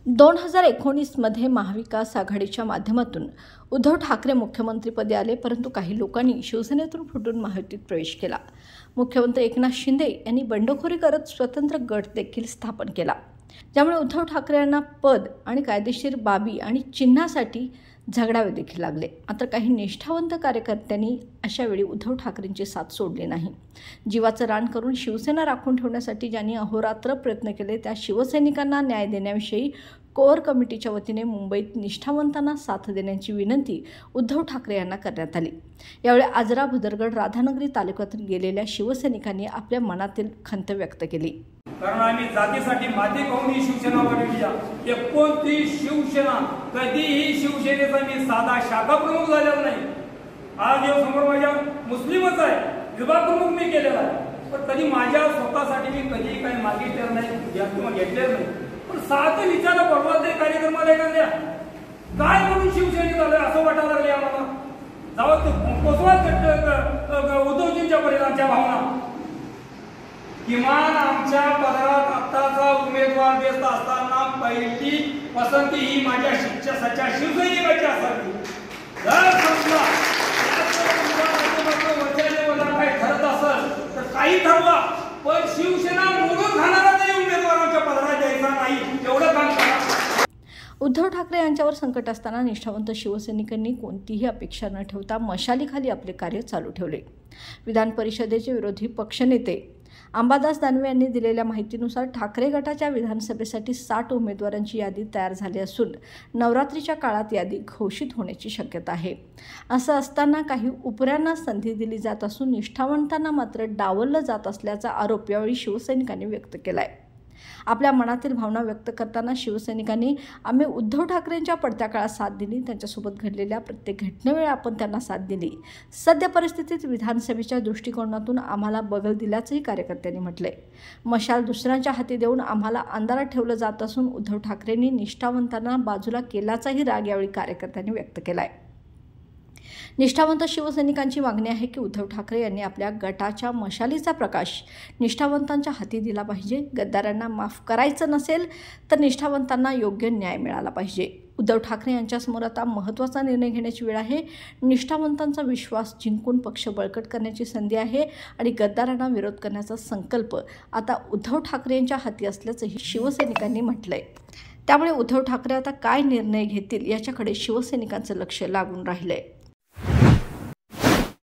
2019 मध्ये महाविकास आघाडीच्या माध्यमातून उद्धव ठाकरे मुख्यमंत्रीपदी आले, परंतु काही लोकांनी शिवसेनेतून फुटून महायुतीत प्रवेश केला। मुख्यमंत्री एकनाथ शिंदे यांनी बंडखोरी करत स्वतंत्र गट देखील स्थापन केला, ज्यामुळे उद्धव ठाकरे यांना पद आणि कायदेशीर बाबी आणि चिन्हासाठी झगडावे देखील लागले। मात्र काही निष्ठावंत कार्यकर्त्यांनी अशा वेळी उद्धव ठाकरेंची साथ सोडली नाही। जीवाचं रान करून शिवसेना राखून ठेवण्यासाठी ज्यांनी अहोरात्र प्रयत्न केले, त्या शिवसैनिकांना न्याय देण्याविषयी कोर कमिटीच्या वतीने मुंबईत निष्ठावंतांना साथ देण्याची विनंती उद्धव ठाकरे यांना करण्यात आली। यावेळी आजरा, भुदरगड, राधानगरी तालुक्यातून गेलेल्या शिवसैनिकांनी आपल्या मनातील खंत व्यक्त केली। कारण आम्ही जातीसाठी माती खाऊन ही शिवसेना बनवली आहे। कोणती शिवसेना कधीही शिवसेनेचा मी साधा शाखा प्रमुख झालेला नाही। आज या समोर माझ्या मुस्लिमच आहे, विभाग प्रमुख मी केलेला आहे, पण कधी माझ्या स्वतःसाठी मी कधी काही मागितलेलं नाही किंवा घेतलेलं नाही। पण साथ विचार परवादे कार्यक्रमाला एखाद्या काय म्हणून शिवसेनेत आलं असं वाटायला लागले आम्हाला। जावं ते पोचवा उद्धवजींच्या परिणामच्या भावना। किमान आमच्या पदरात आत्ताचा उमेदवार देत असताना पहिली पसंती ही माझ्या शिक्षकाच्या शिवसैनिकाची असावी। जर समजा मला काही ठरत असेल तर काही ठरवा, पण शिवसेना मोडून खाणारा तरी उमेदवार आमच्या पदरात द्यायचा नाही, एवढं काम करा। उद्धव ठाकरे यांच्यावर संकट असताना निष्ठावंत शिवसैनिकांनी कोणतीही अपेक्षा न ठेवता मशालीखाली आपले कार्य चालू ठेवले। विधान परिषदेचे विरोधी पक्षनेते अंबादास दानवे यांनी दिलेल्या माहितीनुसार ठाकरे गटाच्या विधानसभेसाठी 60 उमेदवारांची यादी तयार झाली असून नवरात्रीच्या काळात यादी घोषित होण्याची शक्यता आहे। असं असताना काही उपऱ्यांना संधी दिली जात असून निष्ठावंतांना मात्र डावललं जात असल्याचा आरोप यावेळी शिवसैनिकांनी व्यक्त केलाय। आपल्या मनातील भावना व्यक्त करताना शिवसैनिकांनी आम्ही उद्धव ठाकरेंच्या पडत्या काळात साथ दिली, त्यांच्यासोबत घडलेल्या प्रत्येक घटनेवेळी आपण त्यांना साथ दिली। सध्या परिस्थितीत विधानसभेच्या दृष्टिकोनातून आम्हाला बगल दिल्याचंही कार्यकर्त्यांनी म्हटलंय। मशाल दुसऱ्यांच्या हाती देऊन आम्हाला अंधारात ठेवलं जात असून उद्धव ठाकरेंनी निष्ठावंतांना बाजूला केल्याचाही राग यावेळी कार्यकर्त्यांनी व्यक्त केलाय। निष्ठावंत शिवसैनिकांची मागणी आहे की उद्धव ठाकरे यांनी आपल्या गटाच्या मशालीचा प्रकाश निष्ठावंतांच्या हाती दिला पाहिजे। गद्दारांना माफ करायचं नसेल तर निष्ठावंतांना योग्य न्याय मिळाला पाहिजे। उद्धव ठाकरे यांच्यासमोर आता महत्त्वाचा निर्णय घेण्याची वेळ आहे। निष्ठावंतांचा विश्वास जिंकून पक्ष बळकट करण्याची संधी आहे आणि गद्दारांना विरोध करण्याचा संकल्प आता उद्धव ठाकरे यांच्या हाती असल्याचंही शिवसैनिकांनी म्हटलंय। त्यामुळे उद्धव ठाकरे आता काय निर्णय घेतील याच्याकडे शिवसैनिकांचं लक्ष लागून राहिलंय।